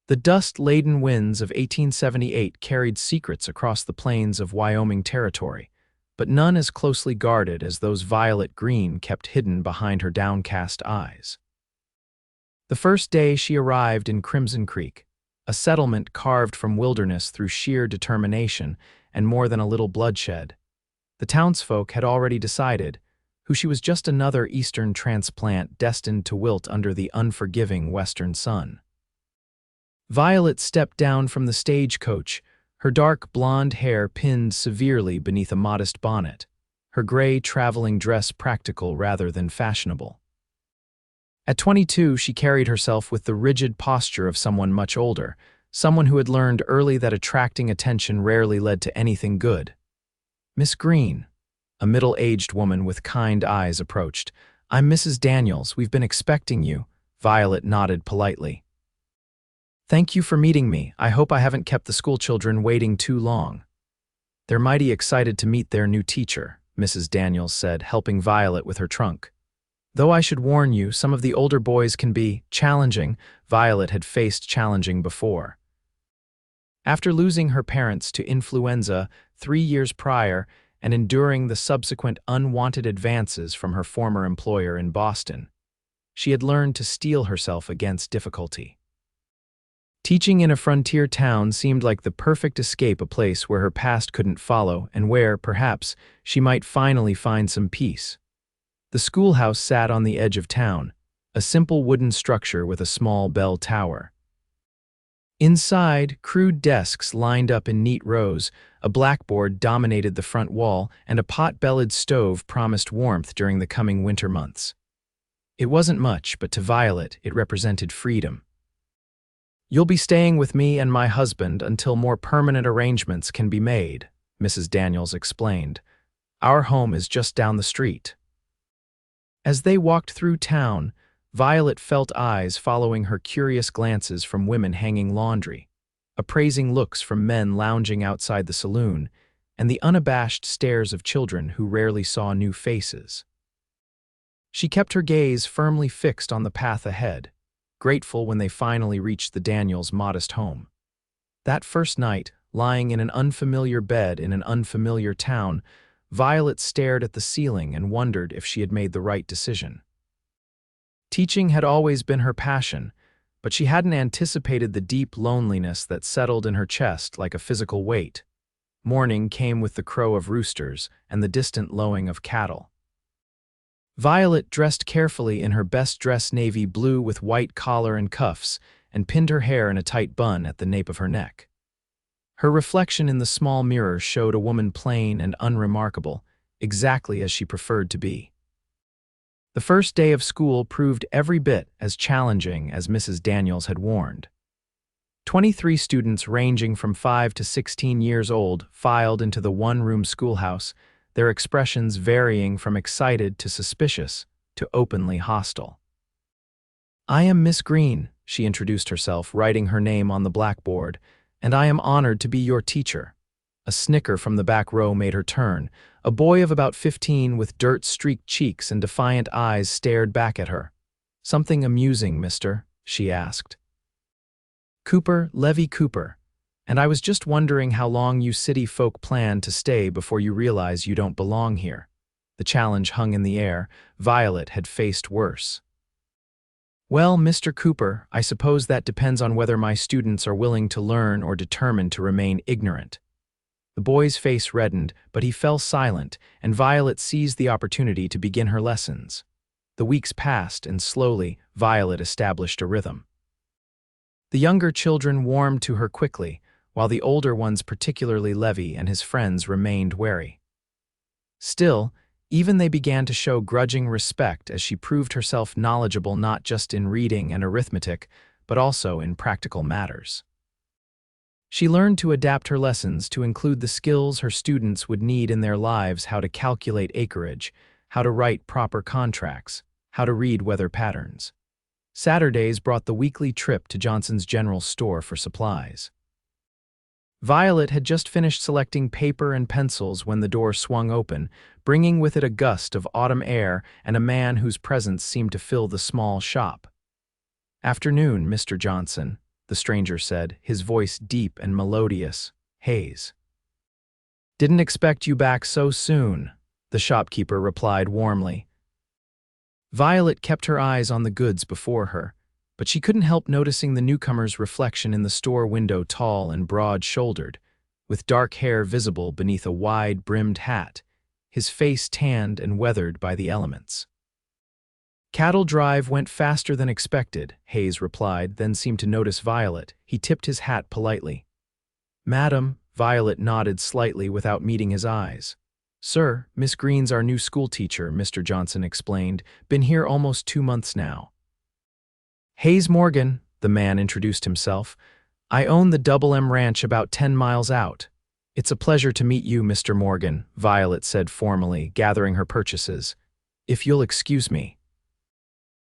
The dust-laden winds of 1878 carried secrets across the plains of Wyoming Territory, but none as closely guarded as those Violet Greene kept hidden behind her downcast eyes. The first day she arrived in Crimson Creek, a settlement carved from wilderness through sheer determination and more than a little bloodshed, the townsfolk had already decided who she was, just another Eastern transplant destined to wilt under the unforgiving Western sun. Violet stepped down from the stagecoach, her dark blonde hair pinned severely beneath a modest bonnet, her gray traveling dress practical rather than fashionable. At 22, she carried herself with the rigid posture of someone much older, someone who had learned early that attracting attention rarely led to anything good. "Miss Greene," a middle-aged woman with kind eyes approached. "I'm Mrs. Daniels. We've been expecting you." Violet nodded politely. "Thank you for meeting me. I hope I haven't kept the schoolchildren waiting too long." "They're mighty excited to meet their new teacher," Mrs. Daniels said, helping Violet with her trunk. "Though I should warn you, some of the older boys can be challenging." Violet had faced challenging before. After losing her parents to influenza 3 years prior and enduring the subsequent unwanted advances from her former employer in Boston, she had learned to steel herself against difficulty. Teaching in a frontier town seemed like the perfect escape, a place where her past couldn't follow and where, perhaps, she might finally find some peace. The schoolhouse sat on the edge of town, a simple wooden structure with a small bell tower. Inside, crude desks lined up in neat rows, a blackboard dominated the front wall, and a pot-bellied stove promised warmth during the coming winter months. It wasn't much, but to Violet, it represented freedom. "You'll be staying with me and my husband until more permanent arrangements can be made," Mrs. Daniels explained. "Our home is just down the street." As they walked through town, Violet felt eyes following her, curious glances from women hanging laundry, appraising looks from men lounging outside the saloon, and the unabashed stares of children who rarely saw new faces. She kept her gaze firmly fixed on the path ahead, grateful when they finally reached the Daniels' modest home. That first night, lying in an unfamiliar bed in an unfamiliar town, Violet stared at the ceiling and wondered if she had made the right decision. Teaching had always been her passion, but she hadn't anticipated the deep loneliness that settled in her chest like a physical weight. Morning came with the crow of roosters and the distant lowing of cattle. Violet dressed carefully in her best dress, navy blue with white collar and cuffs, and pinned her hair in a tight bun at the nape of her neck. Her reflection in the small mirror showed a woman plain and unremarkable, exactly as she preferred to be. The first day of school proved every bit as challenging as Mrs. Daniels had warned. 23 students ranging from 5 to 16 years old filed into the one-room schoolhouse, their expressions varying from excited to suspicious to openly hostile. "I am Miss Greene," she introduced herself, writing her name on the blackboard, "and I am honored to be your teacher." A snicker from the back row made her turn. A boy of about 15 with dirt-streaked cheeks and defiant eyes stared back at her. "Something amusing, mister?" she asked. "Cooper, Levy Cooper. And I was just wondering how long you city folk plan to stay before you realize you don't belong here." The challenge hung in the air. Violet had faced worse. "Well, Mr. Cooper, I suppose that depends on whether my students are willing to learn or determined to remain ignorant." The boy's face reddened, but he fell silent, and Violet seized the opportunity to begin her lessons. The weeks passed, and slowly, Violet established a rhythm. The younger children warmed to her quickly, while the older ones, particularly Levy and his friends, remained wary. Still, even they began to show grudging respect as she proved herself knowledgeable not just in reading and arithmetic, but also in practical matters. She learned to adapt her lessons to include the skills her students would need in their lives: how to calculate acreage, how to write proper contracts, how to read weather patterns. Saturdays brought the weekly trip to Johnson's General Store for supplies. Violet had just finished selecting paper and pencils when the door swung open, bringing with it a gust of autumn air and a man whose presence seemed to fill the small shop. "Afternoon, Mr. Johnson," the stranger said, his voice deep and melodious. Hayes. Didn't expect you back so soon, the shopkeeper replied warmly. Violet kept her eyes on the goods before her, but she couldn't help noticing the newcomer's reflection in the store window, tall and broad-shouldered, with dark hair visible beneath a wide-brimmed hat, his face tanned and weathered by the elements. Cattle Drive went faster than expected, Hayes replied, then seemed to notice Violet. He tipped his hat politely. Madam, Violet nodded slightly without meeting his eyes. Sir, Miss Greene's our new schoolteacher, Mr. Johnson explained. Been here almost 2 months now. Hayes Morgan, the man introduced himself. I own the Double M Ranch about 10 miles out. It's a pleasure to meet you, Mr. Morgan, Violet said formally, gathering her purchases. If you'll excuse me.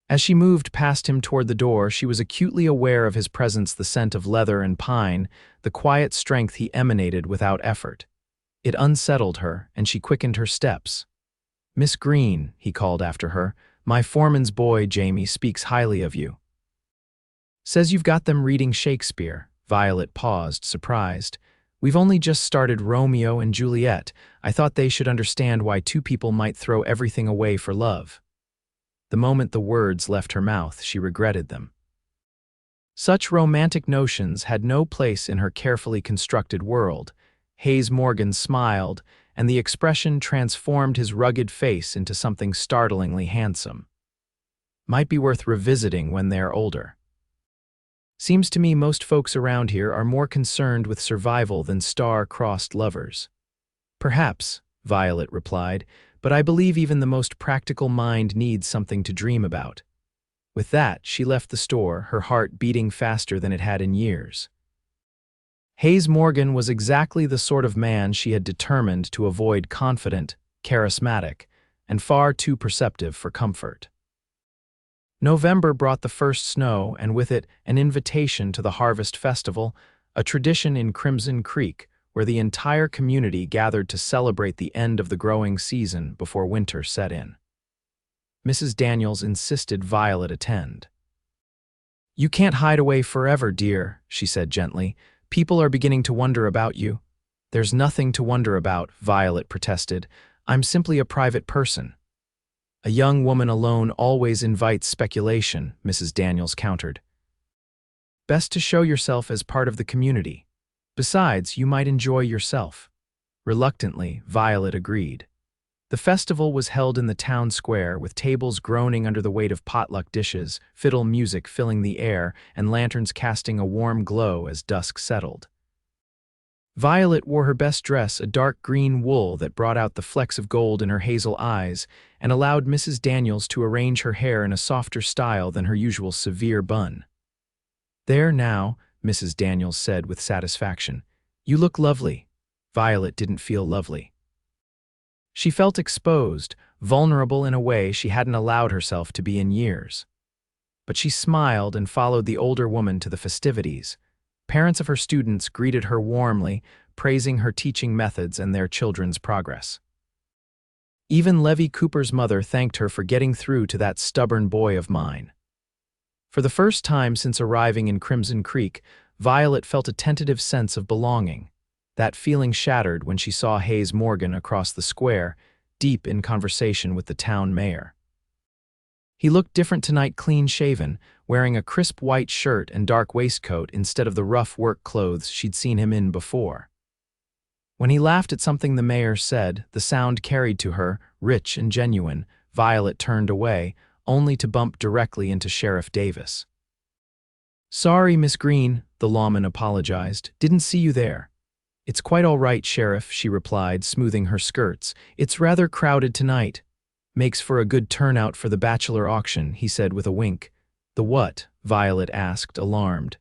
As she moved past him toward the door, she was acutely aware of his presence, the scent of leather and pine, the quiet strength he emanated without effort. It unsettled her, and she quickened her steps. Miss Greene, he called after her, my foreman's boy, Jamie, speaks highly of you. Says you've got them reading Shakespeare. Violet paused, surprised. We've only just started Romeo and Juliet. I thought they should understand why two people might throw everything away for love. The moment the words left her mouth, she regretted them. Such romantic notions had no place in her carefully constructed world. Hayes Morgan smiled, and the expression transformed his rugged face into something startlingly handsome. Might be worth revisiting when they're older. Seems to me most folks around here are more concerned with survival than star-crossed lovers. Perhaps, Violet replied, but I believe even the most practical mind needs something to dream about. With that, she left the store, her heart beating faster than it had in years. Hayes Morgan was exactly the sort of man she had determined to avoid, confident, charismatic, and far too perceptive for comfort. November brought the first snow, and with it an invitation to the Harvest Festival, a tradition in Crimson Creek, where the entire community gathered to celebrate the end of the growing season before winter set in. Mrs. Daniels insisted Violet attend. You can't hide away forever, dear, she said gently. People are beginning to wonder about you. There's nothing to wonder about, Violet protested. I'm simply a private person. A young woman alone always invites speculation, Mrs. Daniels countered. Best to show yourself as part of the community. Besides, you might enjoy yourself. Reluctantly, Violet agreed. The festival was held in the town square, with tables groaning under the weight of potluck dishes, fiddle music filling the air, and lanterns casting a warm glow as dusk settled. Violet wore her best dress, a dark green wool that brought out the flecks of gold in her hazel eyes, and allowed Mrs. Daniels to arrange her hair in a softer style than her usual severe bun. There now, Mrs. Daniels said with satisfaction. You look lovely. Violet didn't feel lovely. She felt exposed, vulnerable in a way she hadn't allowed herself to be in years. But she smiled and followed the older woman to the festivities. Parents of her students greeted her warmly, praising her teaching methods and their children's progress. Even Levy Cooper's mother thanked her for getting through to that stubborn boy of mine. For the first time since arriving in Crimson Creek, Violet felt a tentative sense of belonging. That feeling shattered when she saw Hayes Morgan across the square, deep in conversation with the town mayor. He looked different tonight, clean-shaven, wearing a crisp white shirt and dark waistcoat instead of the rough work clothes she'd seen him in before. When he laughed at something the mayor said, the sound carried to her, rich and genuine. Violet turned away, only to bump directly into Sheriff Davis. Sorry, Miss Greene, the lawman apologized. Didn't see you there. It's quite all right, Sheriff, she replied, smoothing her skirts. It's rather crowded tonight. Makes for a good turnout for the bachelor auction, he said with a wink. The what? Violet asked, alarmed.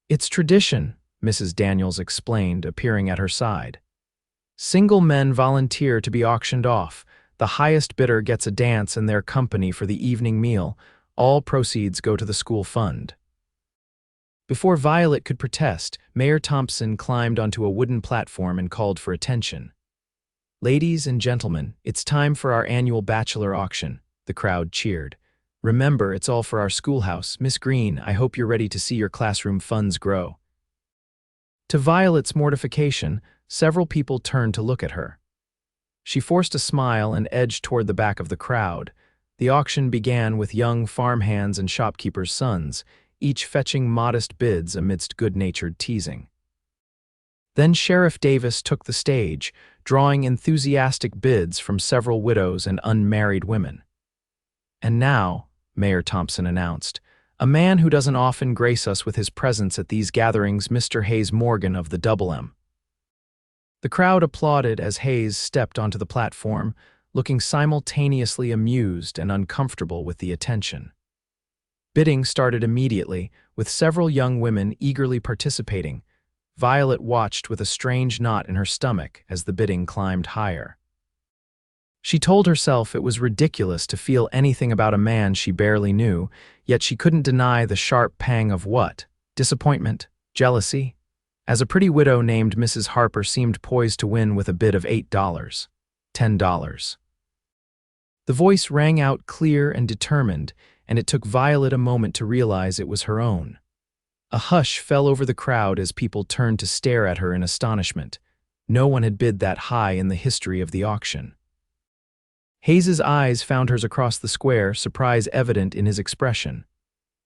It's tradition, Mrs. Daniels explained, appearing at her side. Single men volunteer to be auctioned off. The highest bidder gets a dance and their company for the evening meal. All proceeds go to the school fund. Before Violet could protest, Mayor Thompson climbed onto a wooden platform and called for attention. Ladies and gentlemen, it's time for our annual bachelor auction, the crowd cheered. Remember, it's all for our schoolhouse. Miss Greene, I hope you're ready to see your classroom funds grow." To Violet's mortification, several people turned to look at her. She forced a smile and edged toward the back of the crowd. The auction began with young farmhands and shopkeepers' sons, each fetching modest bids amidst good-natured teasing. Then Sheriff Davis took the stage, drawing enthusiastic bids from several widows and unmarried women. "And now," Mayor Thompson announced, "a man who doesn't often grace us with his presence at these gatherings, Mr. Hayes Morgan of the Double M." The crowd applauded as Hayes stepped onto the platform, looking simultaneously amused and uncomfortable with the attention. Bidding started immediately, with several young women eagerly participating. Violet watched with a strange knot in her stomach as the bidding climbed higher. She told herself it was ridiculous to feel anything about a man she barely knew, yet she couldn't deny the sharp pang of what? Disappointment? Jealousy? As a pretty widow named Mrs. Harper seemed poised to win with a bid of $8. $10. The voice rang out clear and determined, and it took Violet a moment to realize it was her own. A hush fell over the crowd as people turned to stare at her in astonishment. No one had bid that high in the history of the auction. Hayes's eyes found hers across the square, surprise evident in his expression.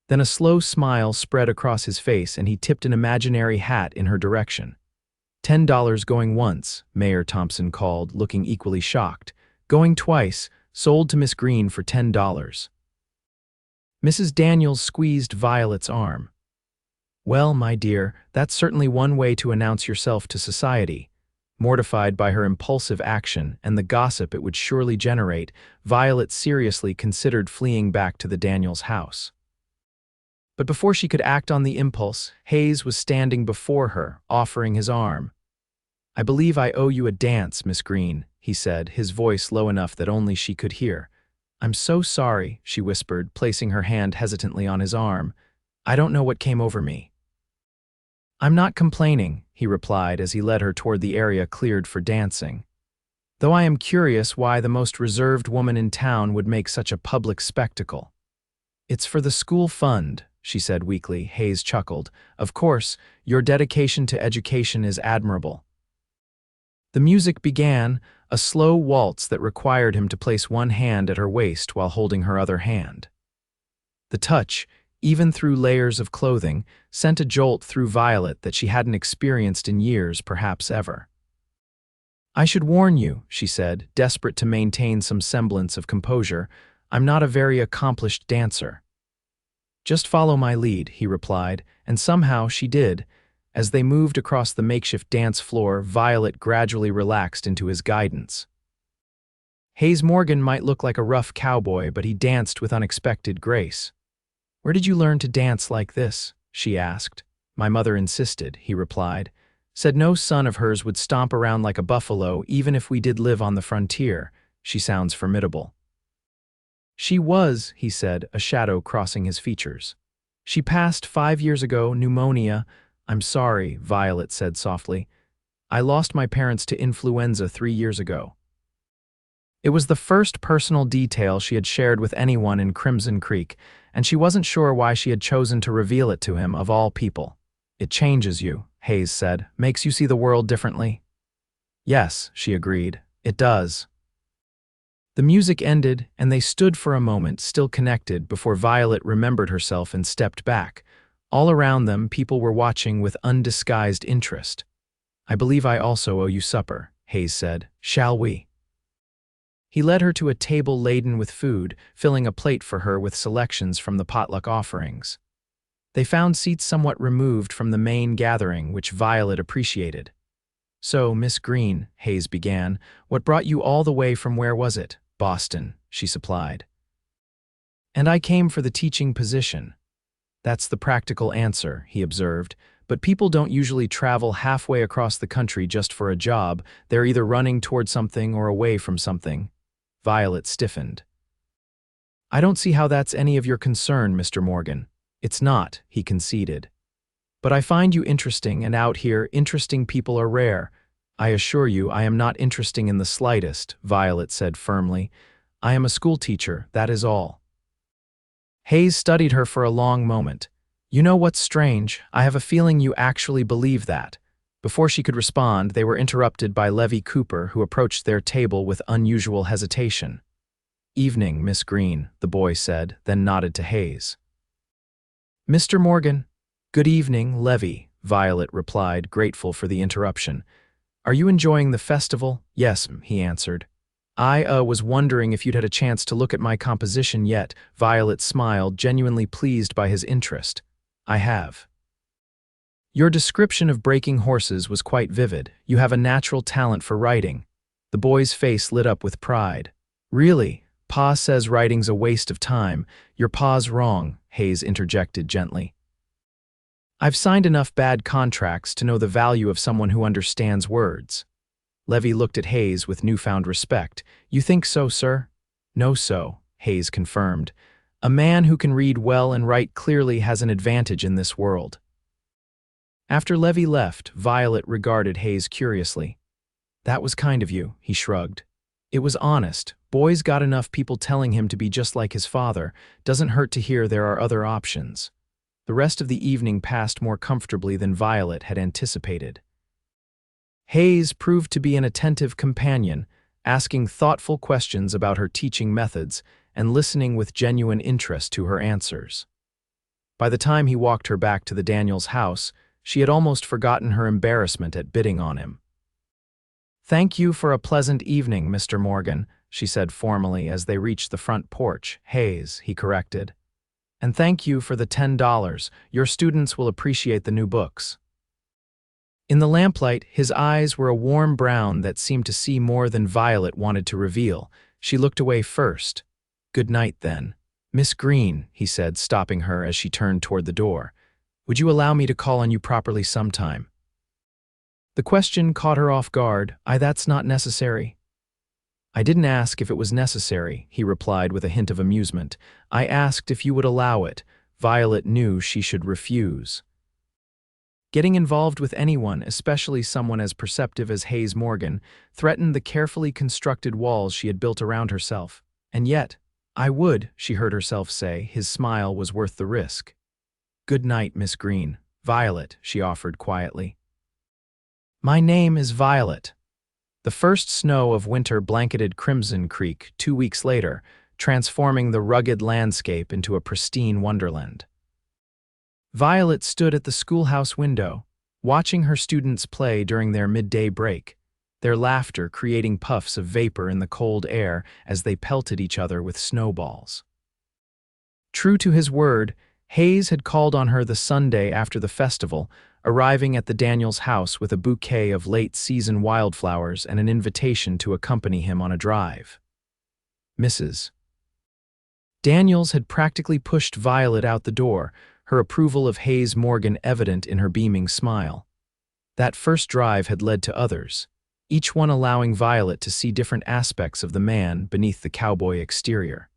Then a slow smile spread across his face and he tipped an imaginary hat in her direction. $10 going once, Mayor Thompson called, looking equally shocked. Going twice, sold to Miss Greene for $10. Mrs. Daniels squeezed Violet's arm. "Well, my dear, that's certainly one way to announce yourself to society." Mortified by her impulsive action and the gossip it would surely generate, Violet seriously considered fleeing back to the Daniels' house. But before she could act on the impulse, Hayes was standing before her, offering his arm. "I believe I owe you a dance, Miss Greene," he said, his voice low enough that only she could hear. "I'm so sorry," she whispered, placing her hand hesitantly on his arm. "I don't know what came over me." "I'm not complaining," he replied as he led her toward the area cleared for dancing. "Though I am curious why the most reserved woman in town would make such a public spectacle." "It's for the school fund," she said weakly. Hayes chuckled. "Of course, your dedication to education is admirable." The music began, a slow waltz that required him to place one hand at her waist while holding her other hand. The touch, even through layers of clothing, sent a jolt through Violet that she hadn't experienced in years, perhaps ever. "I should warn you," she said, desperate to maintain some semblance of composure, "I'm not a very accomplished dancer." "Just follow my lead," he replied, and somehow she did. As they moved across the makeshift dance floor, Violet gradually relaxed into his guidance. Hayes Morgan might look like a rough cowboy, but he danced with unexpected grace. "Where did you learn to dance like this?" she asked. "My mother insisted," he replied. "Said no son of hers would stomp around like a buffalo even if we did live on the frontier. She sounds formidable." "She was," he said, a shadow crossing his features. "She passed 5 years ago, pneumonia." "I'm sorry," Violet said softly. "I lost my parents to influenza 3 years ago." It was the first personal detail she had shared with anyone in Crimson Creek, and she wasn't sure why she had chosen to reveal it to him, of all people. "It changes you," Hayes said. "Makes you see the world differently." "Yes," she agreed. "It does." The music ended, and they stood for a moment, still connected, before Violet remembered herself and stepped back. All around them, people were watching with undisguised interest. "I believe I also owe you supper," Hayes said. "Shall we?" He led her to a table laden with food, filling a plate for her with selections from the potluck offerings. They found seats somewhat removed from the main gathering, which Violet appreciated. "So, Miss Greene," Hayes began, "what brought you all the way from where was it?" "Boston," she supplied. "And I came for the teaching position." "That's the practical answer," he observed. "But people don't usually travel halfway across the country just for a job. They're either running toward something or away from something." Violet stiffened. "I don't see how that's any of your concern, Mr. Morgan." "It's not," he conceded. "But I find you interesting, and out here, interesting people are rare." "I assure you I am not interesting in the slightest," Violet said firmly. "I am a schoolteacher, that is all." Hayes studied her for a long moment. You know what's strange? I have a feeling you actually believe that. Before she could respond, they were interrupted by Levy Cooper, who approached their table with unusual hesitation. Evening, Miss Greene, the boy said, then nodded to Hayes. Mr. Morgan. Good evening, Levy, Violet replied, grateful for the interruption. Are you enjoying the festival? Yes, he answered. I was wondering if you'd had a chance to look at my composition yet. Violet smiled, genuinely pleased by his interest. I have. Your description of breaking horses was quite vivid. You have a natural talent for writing. The boy's face lit up with pride. Really? Pa says writing's a waste of time. Your pa's wrong, Hayes interjected gently. I've signed enough bad contracts to know the value of someone who understands words. Levy looked at Hayes with newfound respect. You think so, sir? No, so, Hayes confirmed. A man who can read well and write clearly has an advantage in this world. After Levy left, Violet regarded Hayes curiously. That was kind of you, he shrugged. It was honest. Boy's got enough people telling him to be just like his father. Doesn't hurt to hear there are other options. The rest of the evening passed more comfortably than Violet had anticipated. Hayes proved to be an attentive companion, asking thoughtful questions about her teaching methods and listening with genuine interest to her answers. By the time he walked her back to the Daniels house, she had almost forgotten her embarrassment at bidding on him. Thank you for a pleasant evening, Mr. Morgan, she said formally as they reached the front porch. Hayes, he corrected. And thank you for the $10. Your students will appreciate the new books. In the lamplight, his eyes were a warm brown that seemed to see more than Violet wanted to reveal. She looked away first. Good night, then. Miss Greene, he said, stopping her as she turned toward the door. Would you allow me to call on you properly sometime? The question caught her off guard. That's not necessary. I didn't ask if it was necessary, he replied with a hint of amusement. I asked if you would allow it. Violet knew she should refuse. Getting involved with anyone, especially someone as perceptive as Hayes Morgan, threatened the carefully constructed walls she had built around herself. And yet, I would, she heard herself say. His smile was worth the risk. Good night, Miss Greene. Violet, she offered quietly. My name is Violet. The first snow of winter blanketed Crimson Creek 2 weeks later, transforming the rugged landscape into a pristine wonderland. Violet stood at the schoolhouse window, watching her students play during their midday break, their laughter creating puffs of vapor in the cold air as they pelted each other with snowballs. True to his word, Hayes had called on her the Sunday after the festival, arriving at the Daniels house with a bouquet of late-season wildflowers and an invitation to accompany him on a drive. Mrs. Daniels had practically pushed Violet out the door, her approval of Hayes Morgan evident in her beaming smile. That first drive had led to others, each one allowing Violet to see different aspects of the man beneath the cowboy exterior.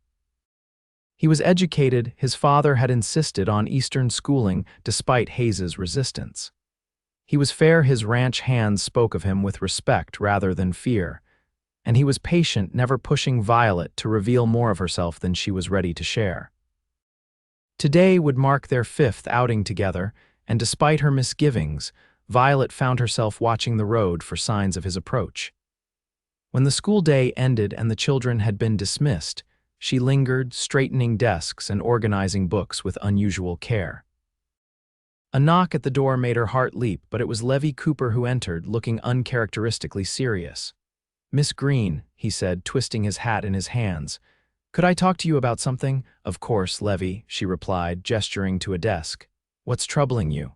He was educated. His father had insisted on Eastern schooling despite Hayes's resistance. He was fair. His ranch hands spoke of him with respect rather than fear, and he was patient, never pushing Violet to reveal more of herself than she was ready to share. Today would mark their 5th outing together, and despite her misgivings, Violet found herself watching the road for signs of his approach. When the school day ended and the children had been dismissed, she lingered, straightening desks and organizing books with unusual care. A knock at the door made her heart leap, but it was Levy Cooper who entered, looking uncharacteristically serious. Miss Greene, he said, twisting his hat in his hands. Could I talk to you about something? Of course, Levy, she replied, gesturing to a desk. What's troubling you?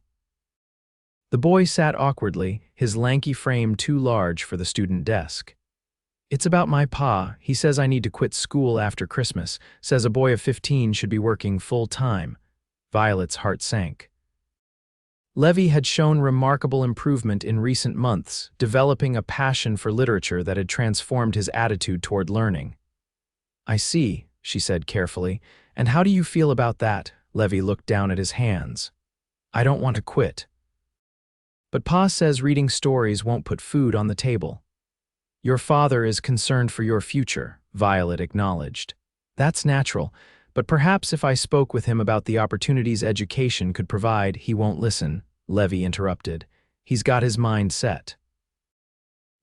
The boy sat awkwardly, his lanky frame too large for the student desk. It's about my pa. He says I need to quit school after Christmas, says a boy of 15 should be working full-time. Violet's heart sank. Levy had shown remarkable improvement in recent months, developing a passion for literature that had transformed his attitude toward learning. I see, she said carefully. And how do you feel about that? Levy looked down at his hands. I don't want to quit. But Pa says reading stories won't put food on the table. Your father is concerned for your future, Violet acknowledged. That's natural, But perhaps if I spoke with him about the opportunities education could provide, he won't listen, Levy interrupted. He's got his mind set.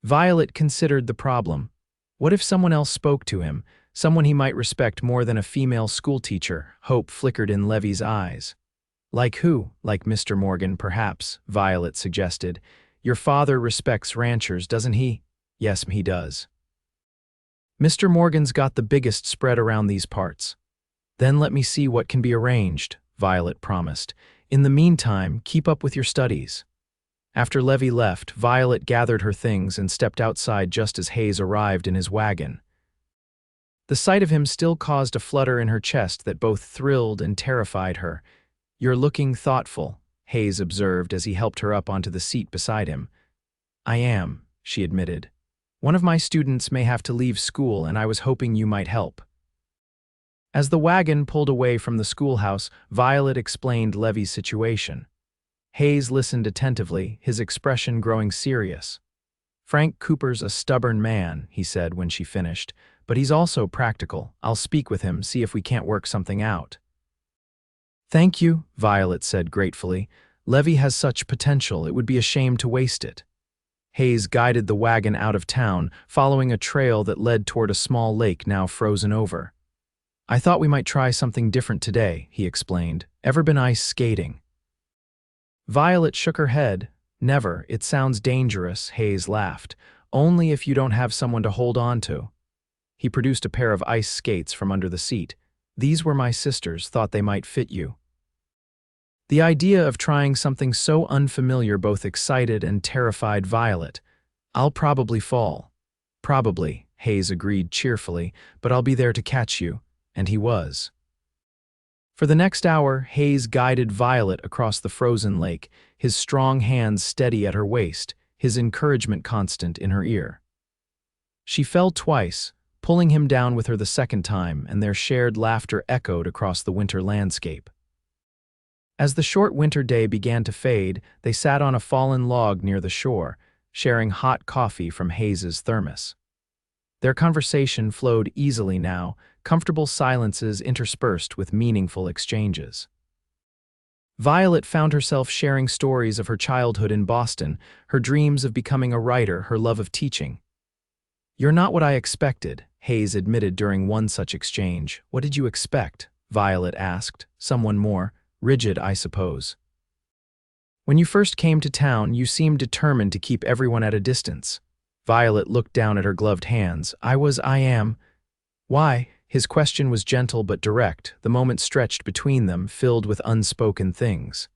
Violet considered the problem. What if someone else spoke to him, someone he might respect more than a female schoolteacher? Hope flickered in Levy's eyes. Like who? Like Mr. Morgan, perhaps, Violet suggested. Your father respects ranchers, doesn't he? Yes, he does. Mr. Morgan's got the biggest spread around these parts. Then let me see what can be arranged, Violet promised. In the meantime, keep up with your studies. After Levy left, Violet gathered her things and stepped outside just as Hayes arrived in his wagon. The sight of him still caused a flutter in her chest that both thrilled and terrified her. You're looking thoughtful, Hayes observed as he helped her up onto the seat beside him. I am, she admitted. One of my students may have to leave school and I was hoping you might help. As the wagon pulled away from the schoolhouse, Violet explained Levy's situation. Hayes listened attentively, his expression growing serious. Frank Cooper's a stubborn man, he said when she finished, but he's also practical. I'll speak with him, see if we can't work something out. Thank you, Violet said gratefully. Levy has such potential, it would be a shame to waste it. Hayes guided the wagon out of town, following a trail that led toward a small lake now frozen over. I thought we might try something different today, he explained. Ever been ice skating? Violet shook her head. Never. It sounds dangerous, Hayes laughed. Only if you don't have someone to hold on to. He produced a pair of ice skates from under the seat. These were my sisters, thought they might fit you. The idea of trying something so unfamiliar both excited and terrified Violet. I'll probably fall. Probably, Hayes agreed cheerfully, but I'll be there to catch you. And he was. For the next hour, Hayes guided Violet across the frozen lake, his strong hands steady at her waist, his encouragement constant in her ear. She fell twice, pulling him down with her the second time, and their shared laughter echoed across the winter landscape. As the short winter day began to fade, they sat on a fallen log near the shore, sharing hot coffee from Hayes's thermos. Their conversation flowed easily now, comfortable silences interspersed with meaningful exchanges. Violet found herself sharing stories of her childhood in Boston, her dreams of becoming a writer, her love of teaching. You're not what I expected, Hayes admitted during one such exchange. What did you expect? Violet asked. Someone more rigid, I suppose. When you first came to town, you seemed determined to keep everyone at a distance. Violet looked down at her gloved hands. I am. Why? His question was gentle but direct, the moment stretched between them, filled with unspoken things.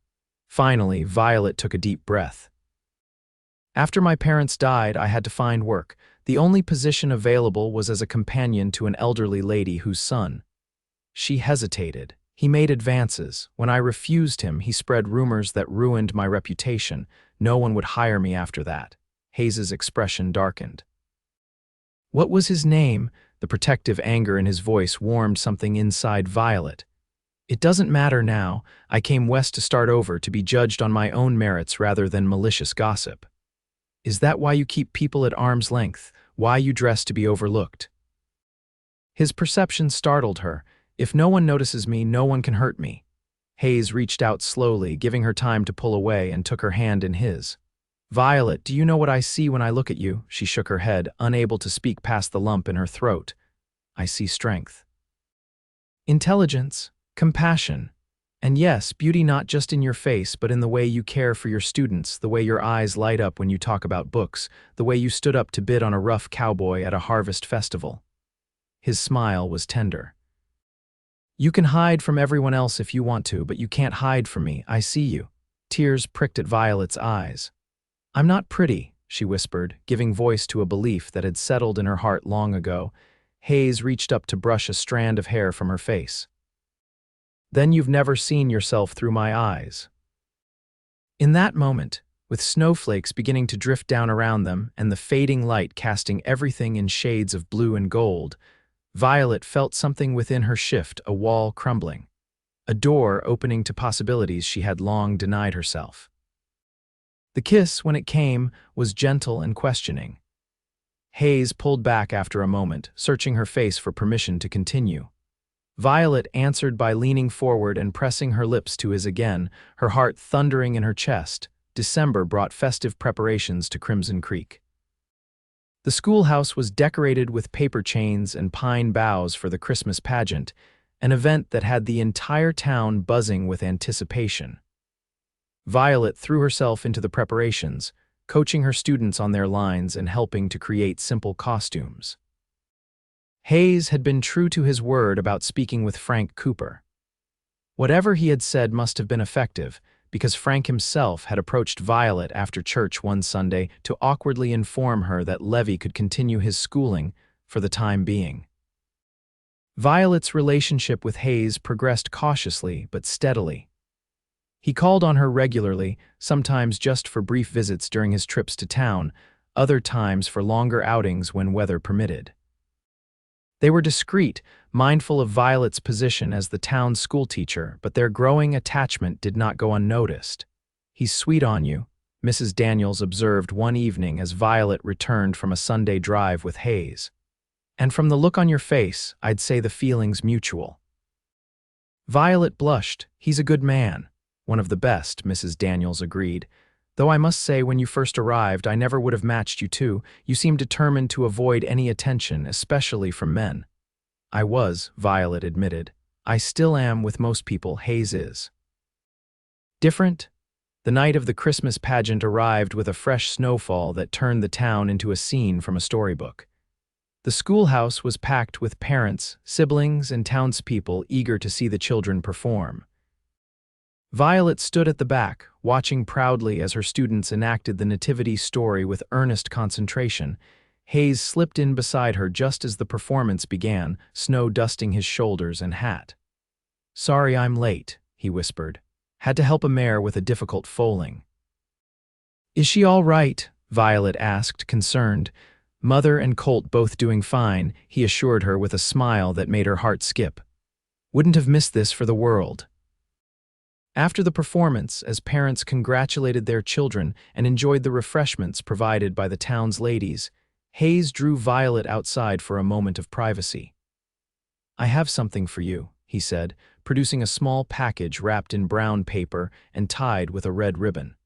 Finally, Violet took a deep breath. After my parents died, I had to find work. The only position available was as a companion to an elderly lady whose son. She hesitated. He made advances. When I refused him, he spread rumors that ruined my reputation. No one would hire me after that. Hayes's expression darkened. What was his name? The protective anger in his voice warmed something inside Violet. It doesn't matter now. I came west to start over, to be judged on my own merits rather than malicious gossip. Is that why you keep people at arm's length? Why you dress to be overlooked? His perception startled her. If no one notices me, no one can hurt me. Hayes reached out slowly, giving her time to pull away, and took her hand in his. Violet, do you know what I see when I look at you? She shook her head, unable to speak past the lump in her throat. I see strength. Intelligence, compassion, and yes, beauty not just in your face, but in the way you care for your students, the way your eyes light up when you talk about books, the way you stood up to bid on a rough cowboy at a harvest festival. His smile was tender. You can hide from everyone else if you want to, but you can't hide from me. I see you. Tears pricked at Violet's eyes. I'm not pretty, she whispered, giving voice to a belief that had settled in her heart long ago. Hayes reached up to brush a strand of hair from her face. Then you've never seen yourself through my eyes. In that moment, with snowflakes beginning to drift down around them and the fading light casting everything in shades of blue and gold, Violet felt something within her shift, a wall crumbling, a door opening to possibilities she had long denied herself. The kiss, when it came, was gentle and questioning. Hayes pulled back after a moment, searching her face for permission to continue. Violet answered by leaning forward and pressing her lips to his again, her heart thundering in her chest. December brought festive preparations to Crimson Creek. The schoolhouse was decorated with paper chains and pine boughs for the Christmas pageant, an event that had the entire town buzzing with anticipation. Violet threw herself into the preparations, coaching her students on their lines and helping to create simple costumes. Hayes had been true to his word about speaking with Frank Cooper. Whatever he had said must have been effective, because Frank himself had approached Violet after church one Sunday to awkwardly inform her that Levi could continue his schooling for the time being. Violet's relationship with Hayes progressed cautiously but steadily. He called on her regularly, sometimes just for brief visits during his trips to town, other times for longer outings when weather permitted. They were discreet, mindful of Violet's position as the town's schoolteacher, but their growing attachment did not go unnoticed. "He's sweet on you," Mrs. Daniels observed one evening as Violet returned from a Sunday drive with Hayes. "And from the look on your face, I'd say the feeling's mutual." Violet blushed. "He's a good man." "One of the best," Mrs. Daniels agreed. "Though I must say when you first arrived, I never would have matched you two. You seemed determined to avoid any attention, especially from men." "I was," Violet admitted. "I still am with most people. Hayes is." Different? The night of the Christmas pageant arrived with a fresh snowfall that turned the town into a scene from a storybook. The schoolhouse was packed with parents, siblings, and townspeople eager to see the children perform. Violet stood at the back, watching proudly as her students enacted the nativity story with earnest concentration. Hayes slipped in beside her just as the performance began, snow dusting his shoulders and hat. "Sorry I'm late," he whispered. "Had to help a mare with a difficult foaling." "Is she all right?" Violet asked, concerned. "Mother and colt both doing fine," he assured her with a smile that made her heart skip. "Wouldn't have missed this for the world." After the performance, as parents congratulated their children and enjoyed the refreshments provided by the town's ladies, Hayes drew Violet outside for a moment of privacy. "I have something for you," he said, producing a small package wrapped in brown paper and tied with a red ribbon.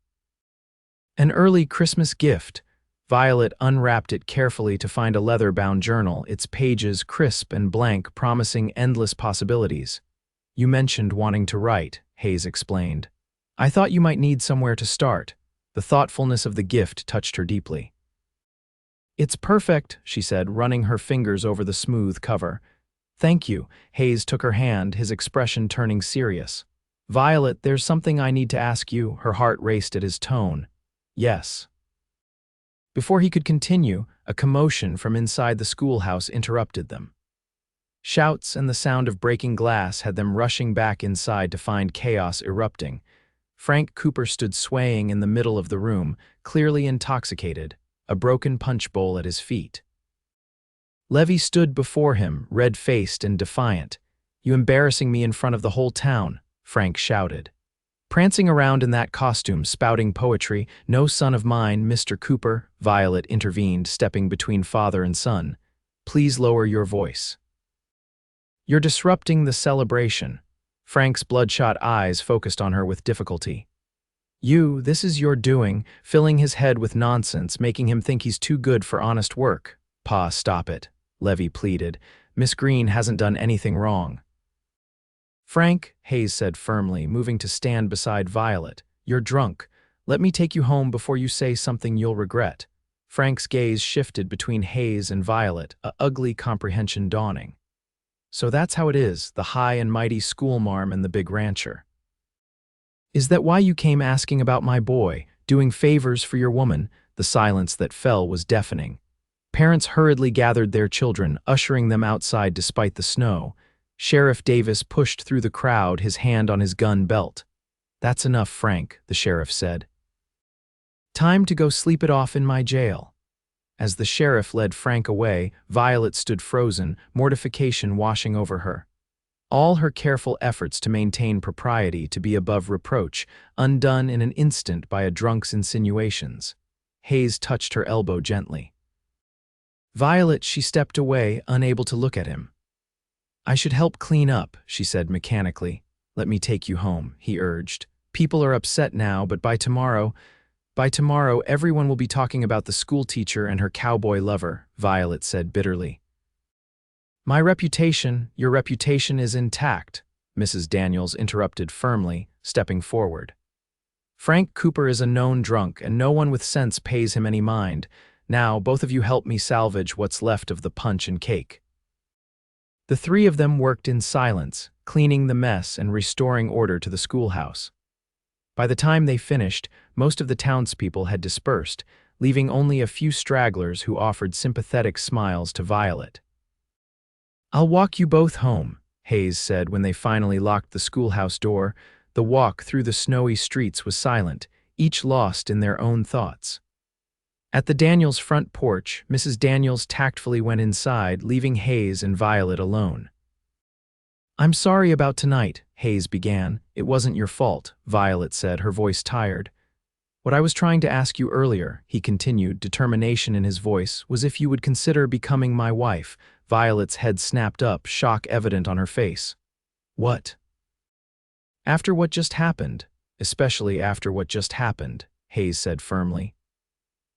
An early Christmas gift. Violet unwrapped it carefully to find a leather-bound journal, its pages crisp and blank, promising endless possibilities. "You mentioned wanting to write," Hayes explained. "I thought you might need somewhere to start." The thoughtfulness of the gift touched her deeply. "It's perfect," she said, running her fingers over the smooth cover. "Thank you." Hayes took her hand, his expression turning serious. "Violet, there's something I need to ask you." Her heart raced at his tone. "Yes." Before he could continue, a commotion from inside the schoolhouse interrupted them. Shouts and the sound of breaking glass had them rushing back inside to find chaos erupting. Frank Cooper stood swaying in the middle of the room, clearly intoxicated, a broken punch bowl at his feet. Levi stood before him, red-faced and defiant. "You embarrassing me in front of the whole town," Frank shouted. "Prancing around in that costume, spouting poetry. No son of mine, Mr. Cooper," Violet intervened, stepping between father and son. "Please lower your voice. You're disrupting the celebration." Frank's bloodshot eyes focused on her with difficulty. This is your doing," filling his head with nonsense, making him think he's too good for honest work. "Pa, stop it," Levi pleaded. "Miss Greene hasn't done anything wrong." "Frank," Hayes said firmly, moving to stand beside Violet, "you're drunk. Let me take you home before you say something you'll regret." Frank's gaze shifted between Hayes and Violet, a ugly comprehension dawning. "So that's how it is, the high and mighty schoolmarm and the big rancher. Is that why you came asking about my boy, doing favors for your woman?" The silence that fell was deafening. Parents hurriedly gathered their children, ushering them outside despite the snow. Sheriff Davis pushed through the crowd, his hand on his gun belt. "That's enough, Frank," the sheriff said. "Time to go sleep it off in my jail." As the sheriff led Frank away, Violet stood frozen, mortification washing over her. All her careful efforts to maintain propriety to be above reproach, undone in an instant by a drunk's insinuations. Hayes touched her elbow gently. "Violet," she stepped away, unable to look at him. I should help clean up, she said mechanically. Let me take you home, he urged. People are upset now, but by tomorrow, everyone will be talking about the schoolteacher and her cowboy lover, Violet said bitterly. Your reputation is intact, Mrs. Daniels interrupted firmly, stepping forward. Frank Cooper is a known drunk, and no one with sense pays him any mind. Now, both of you help me salvage what's left of the punch and cake. The three of them worked in silence, cleaning the mess and restoring order to the schoolhouse. By the time they finished, most of the townspeople had dispersed, leaving only a few stragglers who offered sympathetic smiles to Violet. I'll walk you both home, Hayes said when they finally locked the schoolhouse door. The walk through the snowy streets was silent, each lost in their own thoughts. At the Daniels' front porch, Mrs. Daniels tactfully went inside, leaving Hayes and Violet alone. I'm sorry about tonight, Hayes began. It wasn't your fault, Violet said, her voice tired. What I was trying to ask you earlier, he continued, determination in his voice, was if you would consider becoming my wife. Violet's head snapped up, shock evident on her face. What? After what just happened, especially after what just happened, Hayes said firmly.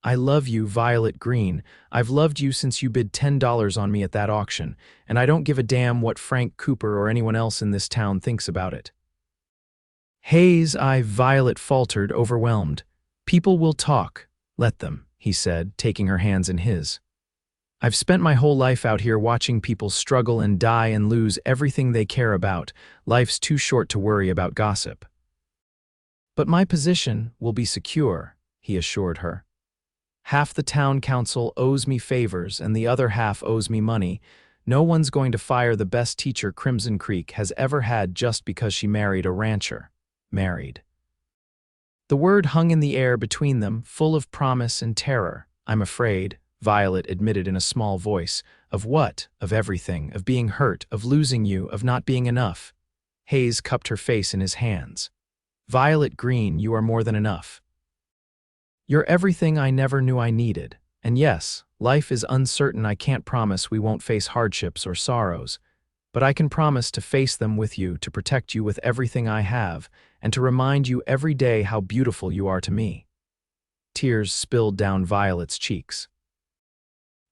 I love you, Violet Greene. I've loved you since you bid $10 on me at that auction, and I don't give a damn what Frank Cooper or anyone else in this town thinks about it. Violet faltered, overwhelmed. People will talk. Let them, he said, taking her hands in his. I've spent my whole life out here watching people struggle and die and lose everything they care about. Life's too short to worry about gossip. But my position will be secure, he assured her. Half the town council owes me favors and the other half owes me money. No one's going to fire the best teacher Crimson Creek has ever had just because she married a rancher. Married. The word hung in the air between them, full of promise and terror. I'm afraid, Violet admitted in a small voice. Of what? Of everything. Of being hurt, of losing you, of not being enough. Hayes cupped her face in his hands. Violet Greene, you are more than enough. You're everything I never knew I needed. And yes, life is uncertain. I can't promise we won't face hardships or sorrows. But I can promise to face them with you, to protect you with everything I have, and to remind you every day how beautiful you are to me. Tears spilled down Violet's cheeks.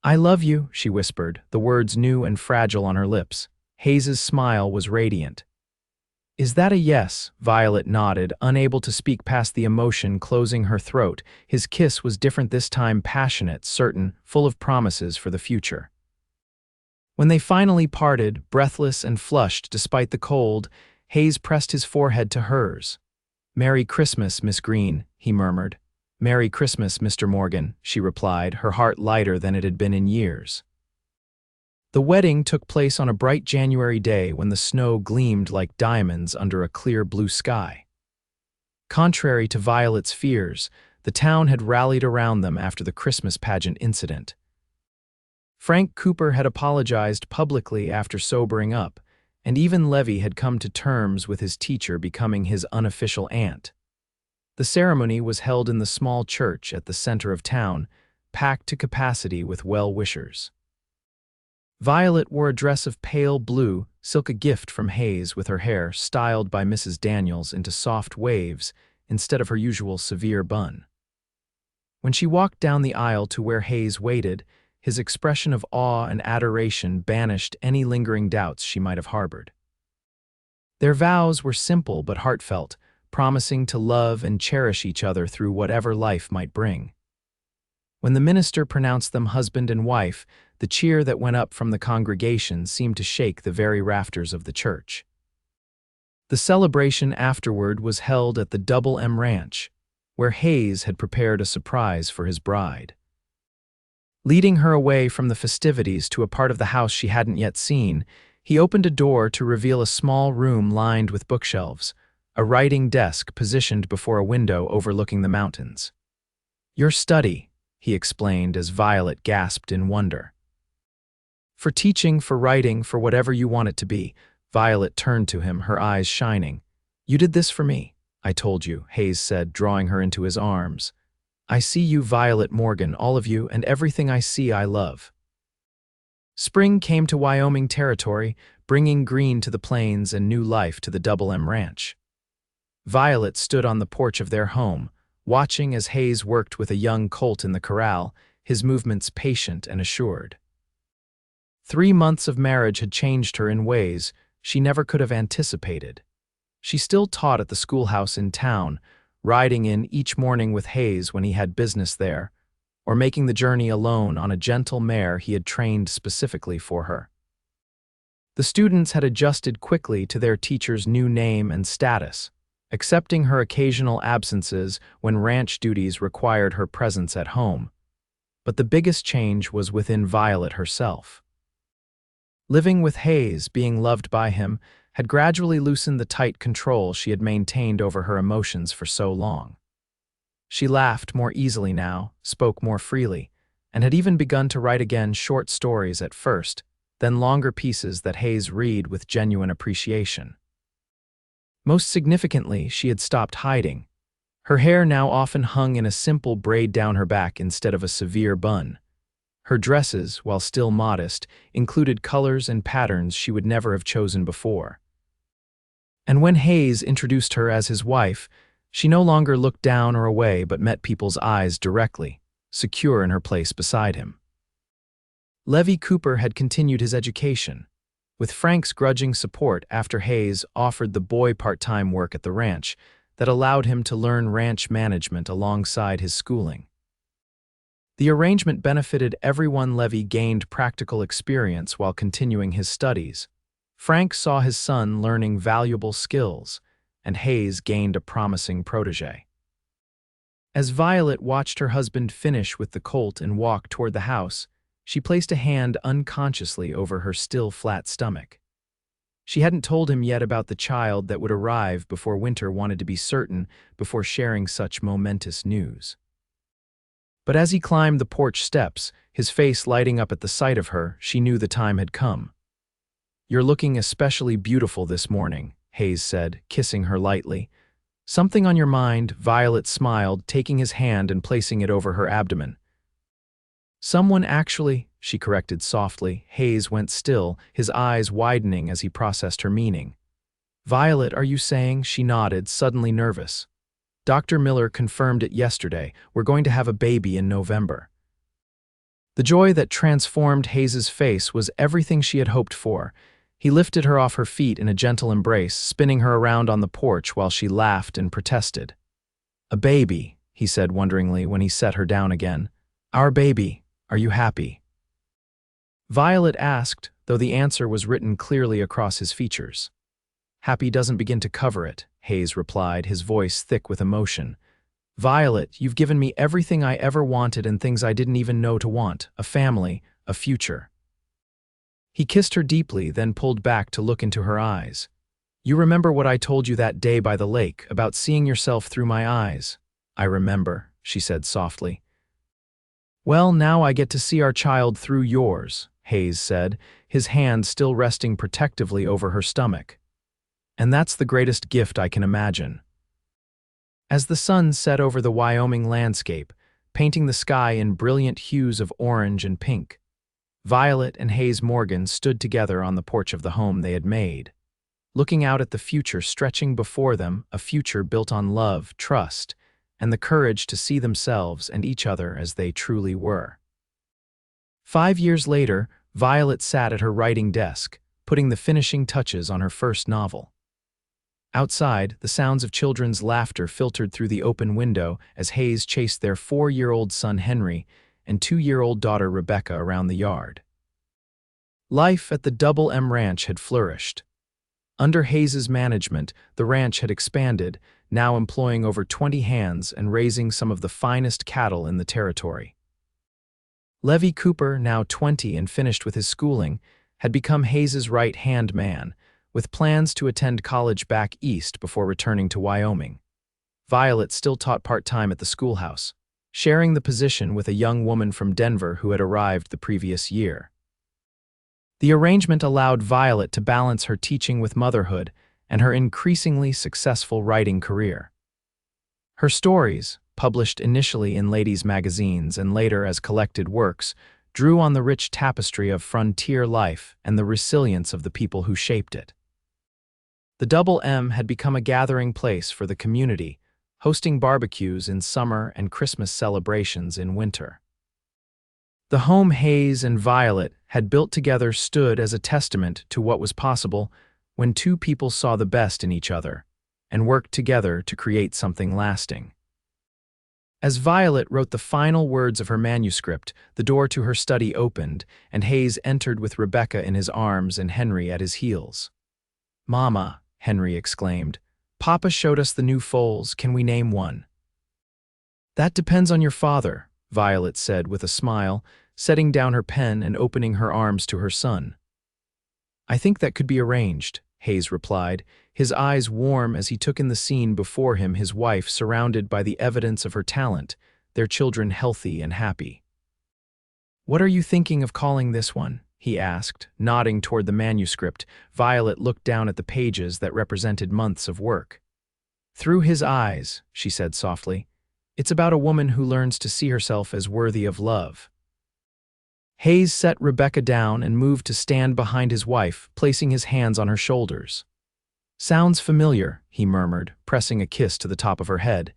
I love you, she whispered, the words new and fragile on her lips. Hayes's smile was radiant. Is that a yes? Violet nodded, unable to speak past the emotion closing her throat. His kiss was different this time, passionate, certain, full of promises for the future. When they finally parted, breathless and flushed despite the cold, Hayes pressed his forehead to hers. Merry Christmas, Miss Greene, he murmured. Merry Christmas, Mr. Morgan, she replied, her heart lighter than it had been in years. The wedding took place on a bright January day when the snow gleamed like diamonds under a clear blue sky. Contrary to Violet's fears, the town had rallied around them after the Christmas pageant incident. Frank Cooper had apologized publicly after sobering up, and even Levy had come to terms with his teacher becoming his unofficial aunt. The ceremony was held in the small church at the center of town, packed to capacity with well-wishers. Violet wore a dress of pale blue, silk, a gift from Hayes, with her hair styled by Mrs. Daniels into soft waves instead of her usual severe bun. When she walked down the aisle to where Hayes waited, his expression of awe and adoration banished any lingering doubts she might have harbored. Their vows were simple but heartfelt, promising to love and cherish each other through whatever life might bring. When the minister pronounced them husband and wife, the cheer that went up from the congregation seemed to shake the very rafters of the church. The celebration afterward was held at the Double M Ranch, where Hayes had prepared a surprise for his bride. Leading her away from the festivities to a part of the house she hadn't yet seen, he opened a door to reveal a small room lined with bookshelves, a writing desk positioned before a window overlooking the mountains. Your study, he explained as Violet gasped in wonder. For teaching, for writing, for whatever you want it to be, Violet turned to him, her eyes shining. You did this for me, I told you, Hayes said, drawing her into his arms. I see you, Violet Morgan, all of you, and everything I see I love. Spring came to Wyoming Territory, bringing green to the plains and new life to the Double M Ranch. Violet stood on the porch of their home, watching as Hayes worked with a young colt in the corral, his movements patient and assured. 3 months of marriage had changed her in ways she never could have anticipated. She still taught at the schoolhouse in town, riding in each morning with Hayes when he had business there, or making the journey alone on a gentle mare he had trained specifically for her. The students had adjusted quickly to their teacher's new name and status, accepting her occasional absences when ranch duties required her presence at home. But the biggest change was within Violet herself. Living with Hayes, being loved by him, had gradually loosened the tight control she had maintained over her emotions for so long. She laughed more easily now, spoke more freely, and had even begun to write again short stories at first, then longer pieces that Hayes read with genuine appreciation. Most significantly, she had stopped hiding. Her hair now often hung in a simple braid down her back instead of a severe bun. Her dresses, while still modest, included colors and patterns she would never have chosen before. And when Hayes introduced her as his wife, she no longer looked down or away but met people's eyes directly, secure in her place beside him. Levi Cooper had continued his education, with Frank's grudging support after Hayes offered the boy part-time work at the ranch that allowed him to learn ranch management alongside his schooling. The arrangement benefited everyone. Levi gained practical experience while continuing his studies. Frank saw his son learning valuable skills, and Hayes gained a promising protege. As Violet watched her husband finish with the colt and walk toward the house, she placed a hand unconsciously over her still flat stomach. She hadn't told him yet about the child that would arrive before Winter wanted to be certain before sharing such momentous news. But as he climbed the porch steps, his face lighting up at the sight of her, she knew the time had come. "You're looking especially beautiful this morning," Hayes said, kissing her lightly. "Something on your mind?" Violet smiled, taking his hand and placing it over her abdomen. "Someone actually," she corrected softly. Hayes went still, his eyes widening as he processed her meaning. "Violet, are you saying?" She nodded, suddenly nervous. "Dr. Miller confirmed it yesterday. We're going to have a baby in November." The joy that transformed Hayes's face was everything she had hoped for. He lifted her off her feet in a gentle embrace, spinning her around on the porch while she laughed and protested. "A baby," he said wonderingly when he set her down again. "Our baby. Are you happy?" Violet asked, though the answer was written clearly across his features. "Happy doesn't begin to cover it," Hayes replied, his voice thick with emotion. "Violet, you've given me everything I ever wanted and things I didn't even know to want, a family, a future." He kissed her deeply, then pulled back to look into her eyes. "You remember what I told you that day by the lake, about seeing yourself through my eyes?" "I remember," she said softly. "Well, now I get to see our child through yours," Hayes said, his hand still resting protectively over her stomach. "And that's the greatest gift I can imagine." As the sun set over the Wyoming landscape, painting the sky in brilliant hues of orange and pink, Violet and Hayes Morgan stood together on the porch of the home they had made, looking out at the future stretching before them, a future built on love, trust, and the courage to see themselves and each other as they truly were. 5 years later, Violet sat at her writing desk, putting the finishing touches on her first novel. Outside, the sounds of children's laughter filtered through the open window as Hayes chased their 4-year-old son Henry and 2-year-old daughter Rebecca around the yard. Life at the Double M Ranch had flourished. Under Hayes's management, the ranch had expanded, now employing over 20 hands and raising some of the finest cattle in the territory. Levi Cooper, now 20 and finished with his schooling, had become Hayes's right-hand man, with plans to attend college back east before returning to Wyoming. Violet still taught part-time at the schoolhouse, sharing the position with a young woman from Denver who had arrived the previous year. The arrangement allowed Violet to balance her teaching with motherhood and her increasingly successful writing career. Her stories, published initially in ladies' magazines and later as collected works, drew on the rich tapestry of frontier life and the resilience of the people who shaped it. The Double M had become a gathering place for the community, hosting barbecues in summer and Christmas celebrations in winter. The home Hayes and Violet had built together stood as a testament to what was possible when two people saw the best in each other and worked together to create something lasting. As Violet wrote the final words of her manuscript, the door to her study opened, and Hayes entered with Rebecca in his arms and Henry at his heels. "Mama," Henry exclaimed, "Papa showed us the new foals. Can we name one?" "That depends on your father," Violet said with a smile, setting down her pen and opening her arms to her son. "I think that could be arranged," Hayes replied, his eyes warm as he took in the scene before him, his wife surrounded by the evidence of her talent, their children healthy and happy. "What are you thinking of calling this one?" he asked, nodding toward the manuscript. Violet looked down at the pages that represented months of work. "Through his eyes," she said softly. "It's about a woman who learns to see herself as worthy of love." Hayes set Rebecca down and moved to stand behind his wife, placing his hands on her shoulders. "Sounds familiar," he murmured, pressing a kiss to the top of her head.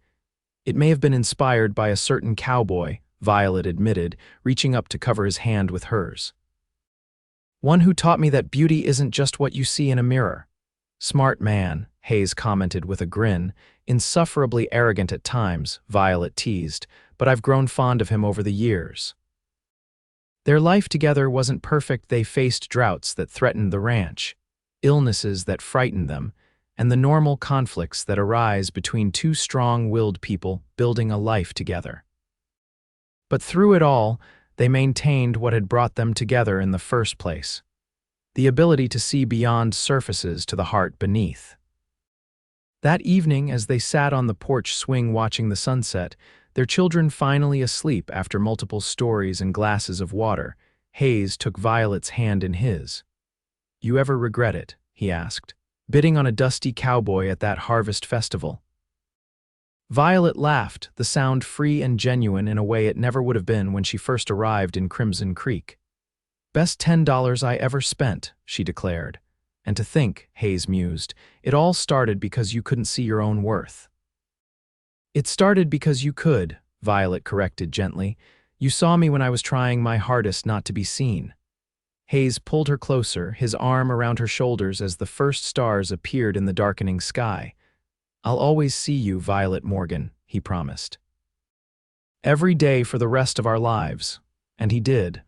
"It may have been inspired by a certain cowboy," Violet admitted, reaching up to cover his hand with hers. "One who taught me that beauty isn't just what you see in a mirror." "Smart man," Hayes commented with a grin. "Insufferably arrogant at times," Violet teased, "but I've grown fond of him over the years." Their life together wasn't perfect. They faced droughts that threatened the ranch, illnesses that frightened them, and the normal conflicts that arise between two strong-willed people building a life together. But through it all, they maintained what had brought them together in the first place: the ability to see beyond surfaces to the heart beneath. That evening, as they sat on the porch swing watching the sunset, their children finally asleep after multiple stories and glasses of water, Hayes took Violet's hand in his. "You ever regret it?" he asked, "bidding on a dusty cowboy at that harvest festival?" Violet laughed, the sound free and genuine in a way it never would have been when she first arrived in Crimson Creek. "Best $10 I ever spent," she declared. "And to think," Hayes mused, "it all started because you couldn't see your own worth." "It started because you could," Violet corrected gently. "You saw me when I was trying my hardest not to be seen." Hayes pulled her closer, his arm around her shoulders as the first stars appeared in the darkening sky. "I'll always see you, Violet Morgan," he promised. "Every day for the rest of our lives." And he did.